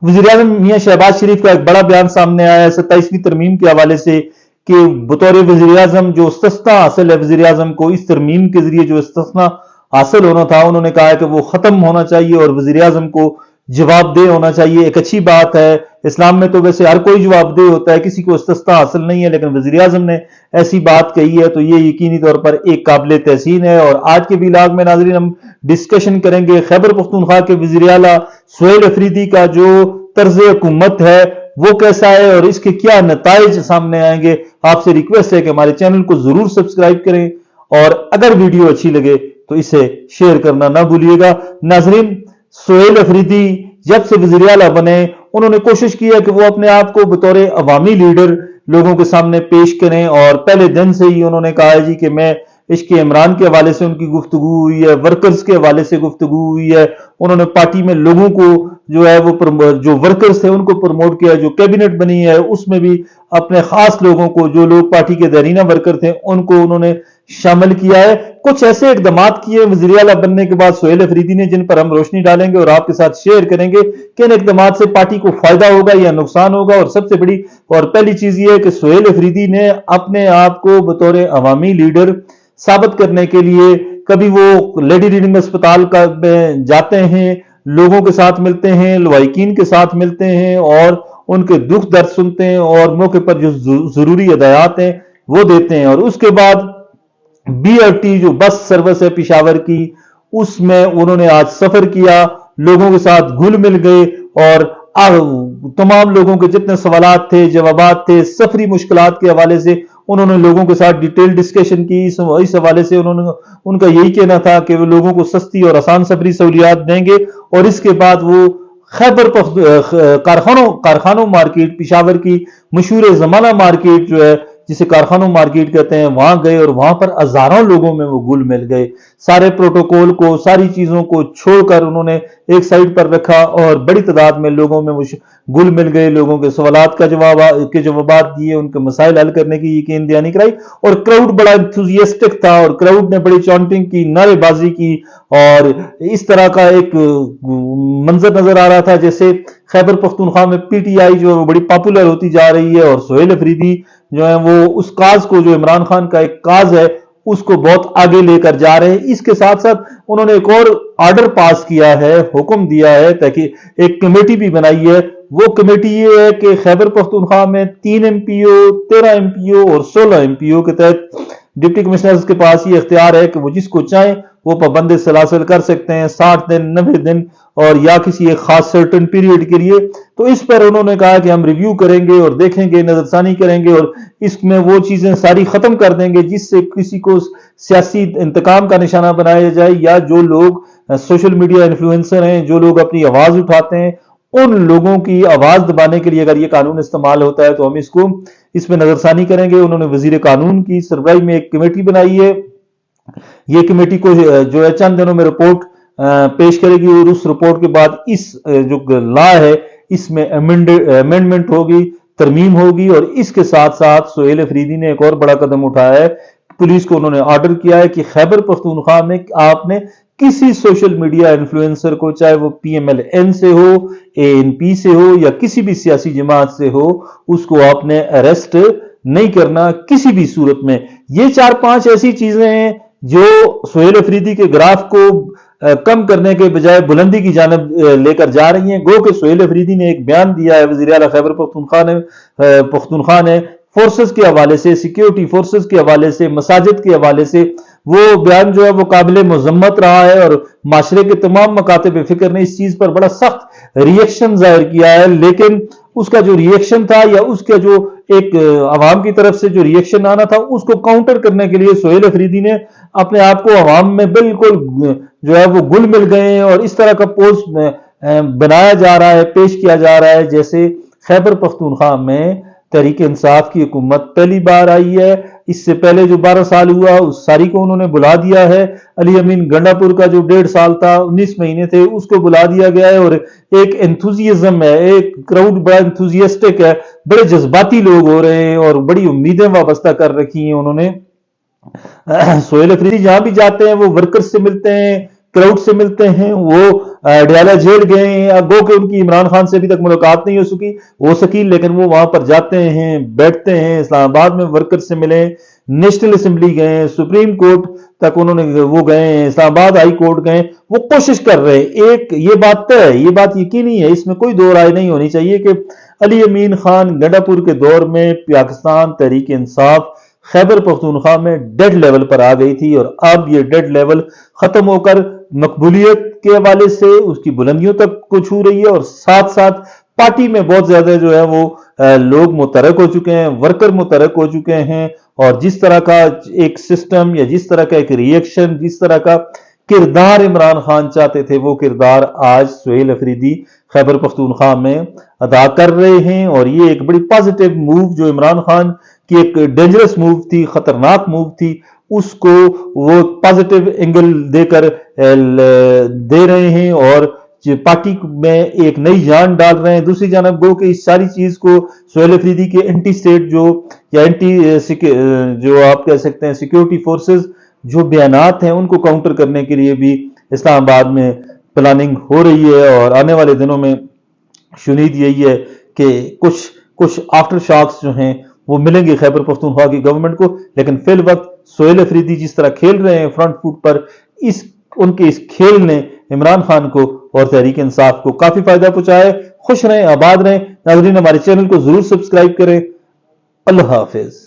वज़ीर-ए-आज़म मियां शहबाज शरीफ का एक बड़ा बयान सामने आया है 27वीं तरमीम के हवाले से कि बतौर वज़ीर-ए-आज़म जो इस्तिस्ना हासिल है वज़ीर-ए-आज़म को, इस तरमीम के जरिए जो इस्तिस्ना हासिल होना था, उन्होंने कहा है कि वो खत्म होना चाहिए और वज़ीर-ए-आज़म को जवाबदेह होना चाहिए। एक अच्छी बात है, इस्लाम में तो वैसे हर कोई जवाबदेह होता है, किसी को इस्तिस्ना हासिल नहीं है, लेकिन वज़ीर-ए-आज़म ने ऐसी बात कही है तो ये यकीनी तौर पर एक काबिल तहसीन है। और आज के व्लॉग में नाज़रीन हम डिस्कशन करेंगे खैबर पख्तूनख्वा के वज़ीर आला सुहेल अफरीदी का जो तर्ज हुकूमत है वो कैसा है और इसके क्या नताइज सामने आएंगे। आपसे रिक्वेस्ट है कि हमारे चैनल को जरूर सब्सक्राइब करें और अगर वीडियो अच्छी लगे तो इसे शेयर करना ना भूलिएगा। नाजरीन, सुहेल अफरीदी जब से वज़ीर आला बने उन्होंने कोशिश की है कि वो अपने आप को बतौर अवामी लीडर लोगों के सामने पेश करें और पहले दिन से ही उन्होंने कहा है जी कि मैं इश्क इमरान के हवाले से उनकी गुफ्तगू हुई है, वर्कर्स के हवाले से गुफ्तगू हुई है। उन्होंने पार्टी में लोगों को जो है वो जो वर्कर्स थे उनको प्रमोट किया, जो कैबिनेट बनी है उसमें भी अपने खास लोगों को, जो लोग पार्टी के देरीना वर्कर थे उनको उन्होंने शामिल किया है। कुछ ऐसे इकदाम किए वज़ीर आला बनने के बाद सुहेल अफरीदी ने जिन पर हम रोशनी डालेंगे और आपके साथ शेयर करेंगे कि इन इकदाम से पार्टी को फायदा होगा या नुकसान होगा। और सबसे बड़ी और पहली चीज ये है कि सुहेल अफरीदी ने अपने आप को बतौर अवामी लीडर साबित करने के लिए कभी वो लेडी रीडिंग अस्पताल का जाते हैं, लोगों के साथ मिलते हैं, लवाइकीन के साथ मिलते हैं और उनके दुख दर्द सुनते हैं और मौके पर जो जरूरी हिदायत हैं वो देते हैं। और उसके बाद BRT जो बस सर्विस है पेशावर की, उसमें उन्होंने आज सफर किया, लोगों के साथ घुल मिल गए और तमाम लोगों के जितने सवालात थे, जवाबात थे, सफरी मुश्किलात के हवाले से उन्होंने लोगों के साथ डिटेल डिस्कशन की। इस हवाले से उन्होंने उनका यही कहना था कि वो लोगों को सस्ती और आसान सफरी सहूलियात देंगे। और इसके बाद वो खैबर कारखानों मार्केट, पेशावर की मशहूर जमाना मार्केट जो है जिसे कारखानों मार्केट कहते हैं, वहां गए और वहां पर हजारों लोगों में वो घुल मिल गए। सारे प्रोटोकॉल को, सारी चीजों को छोड़कर उन्होंने एक साइड पर रखा और बड़ी तादाद में लोगों में वो घुल मिल गए, लोगों के सवालात का जवाब दिए, उनके मसाइल हल करने की यकीन दहानी कराई। और क्राउड बड़ा एंथुसियास्टिक था और क्राउड ने बड़ी चॉन्टिंग की, नारेबाजी की और इस तरह का एक मंजर नजर आ रहा था जैसे खैबर पख्तूनख्वा में PTI जो है वो बड़ी पॉपुलर होती जा रही है और सुहेल अफरीदी जो है वो उस काज को, जो इमरान खान का एक काज है, उसको बहुत आगे लेकर जा रहे हैं। इसके साथ साथ उन्होंने एक और ऑर्डर पास किया है, हुक्म दिया है ताकि एक कमेटी भी बनाई है। वो कमेटी ये है कि खैबर पख्तूनख्वा में 3 MPO, 13 MPO और 16 MPO के तहत डिप्टी कमिश्नर्स के पास ये इख्तियार है कि वो जिसको चाहें वो पाबंद सलासल कर सकते हैं 60 दिन, 90 दिन और या किसी एक खास सर्टन पीरियड के लिए। तो इस पर उन्होंने कहा कि हम रिव्यू करेंगे और देखेंगे, नजरसानी करेंगे और इसमें वो चीजें सारी खत्म कर देंगे जिससे किसी को सियासी इंतकाम का निशाना बनाया जाए, या जो लोग सोशल मीडिया इन्फ्लुएंसर हैं, जो लोग अपनी आवाज उठाते हैं, उन लोगों की आवाज दबाने के लिए अगर ये कानून इस्तेमाल होता है तो हम इसमें नजरसानी करेंगे। उन्होंने वजीर कानून की सरबराही में एक कमेटी बनाई है। ये कमेटी को जो है चंद दिनों में रिपोर्ट पेश करेगी और उस रिपोर्ट के बाद इस जो लॉ है इसमें अमेंडमेंट होगी, तरमीम होगी। और इसके साथ साथ सुहेल अफरीदी ने एक और बड़ा कदम उठाया है, पुलिस को उन्होंने ऑर्डर किया है कि खैबर पख्तूनख्वा में आपने किसी सोशल मीडिया इन्फ्लुएंसर को, चाहे वो PMLN से हो, ANP से हो या किसी भी सियासी जमात से हो, उसको आपने अरेस्ट नहीं करना किसी भी सूरत में। ये 4-5 ऐसी चीजें हैं जो सुहेल अफरीदी के ग्राफ को कम करने के बजाय बुलंदी की जानब लेकर जा रही हैं। गो के सुहेल अफरीदी ने एक बयान दिया है, वज़ीर आला खैबर पख्तूनख्वा ने फोर्सेस के हवाले से, सिक्योरिटी फोर्सेस के हवाले से, मसाजिद के हवाले से, वो बयान जो है वो काबिल मुज़म्मत रहा है और माशरे के तमाम मकातिब फिक्र ने इस चीज पर बड़ा सख्त रिएक्शन जाहिर किया है। लेकिन उसका जो रिएक्शन था या उसका जो एक अवाम की तरफ से जो रिएक्शन आना था उसको काउंटर करने के लिए सुहेल अफरीदी ने अपने आप को अवाम में बिल्कुल जो है वो घुल मिल गए और इस तरह का पोस्ट बनाया जा रहा है, पेश किया जा रहा है जैसे खैबर पख्तूनख्वा में तहरीक इंसाफ की हुकूमत पहली बार आई है। इससे पहले जो 12 साल हुआ उस सारी को उन्होंने बुला दिया है। अली अमीन गंडापुर का जो 1.5 साल था, 19 महीने थे, उसको बुला दिया गया है। और एक एंथुजियाज्म है, एक क्राउड बड़ा एंथुजियास्टिक है, बड़े जज्बाती लोग हो रहे हैं और बड़ी उम्मीदें वाबस्ता कर रखी हैं उन्होंने। सुहेल अफरीदी जहां भी जाते हैं वो वर्कर्स से मिलते हैं, क्राउड से मिलते हैं, वो ڈیالہ جیل گئے ہیں، گو کہ ان کی عمران خان سے ابھی تک ملاقات نہیں ہو سکی، لیکن وہ وہاں پر جاتے ہیں، بیٹھتے ہیں، اسلام آباد میں ورکر سے ملے، نیشنل اسمبلی گئے، سپریم کورٹ تک انہوں نے وہ گئے ہیں، اسلام آباد ہائی کورٹ گئے، وہ کوشش کر رہے ہیں۔ ایک یہ بات طے ہے، یہ بات یقینی ہے، اس میں کوئی دو رائے نہیں ہونی چاہیے کہ علی امین خان گنڈا پور کے دور میں پاکستان تحریک انصاف خیبر پختونخوا میں ڈیڈ لیول پر آ گئی تھی، اور اب یہ ڈیڈ لیول ختم ہو کر مقبولیت کے حوالے سے اس کی بلندیوں تک کو چھو رہی ہے، اور ساتھ ساتھ پارٹی میں بہت زیادہ جو ہے وہ لوگ متحرک ہو چکے ہیں، ورکر متحرک ہو چکے ہیں، اور جس طرح کا ایک سسٹم یا جس طرح کا ایک ری ایکشن، جس طرح کا کردار عمران خان چاہتے تھے، وہ کردار آج سہیل افریدی خیبر پختونخوا میں ادا کر رہے ہیں، اور یہ ایک بڑی پازیٹیو موو جو عمران خان کی ایک ڈینجرس موو تھی، خطرناک موو تھی، اس کو وہ پازیٹیو اینگل دے کر دے رہے ہیں، اور پارٹی میں ایک نئی جان ڈال رہے ہیں۔ دوسری جانب گو کہ اس ساری چیز کو سہیل افریدی کے اینٹی سٹیٹ یا جو آپ کہہ سکتے ہیں سیکیورٹی فورسز جو بیانات ہیں ان کو کاؤنٹر کرنے کے لیے بھی اسلام آباد میں پلاننگ ہو رہی ہے، اور آنے والے دنوں میں شنید یہی ہے کہ کچھ آفٹر شاکس جو ہیں وہ ملیں گے خیبر پختونخوا کی گورنمنٹ کو، لیکن فی الوقت سہیل افریدی جس طرح کھیل رہے ہیں فرنٹ فٹ پر، ان کے اس کھیل نے عمران خان کو اور تحریک انصاف کو کافی فائدہ پہنچایا ہے۔ خوش رہیں، آباد رہیں۔ ناظرین ہمارے چینل کو ضرور سبسکرائب کریں۔ اللہ حافظ۔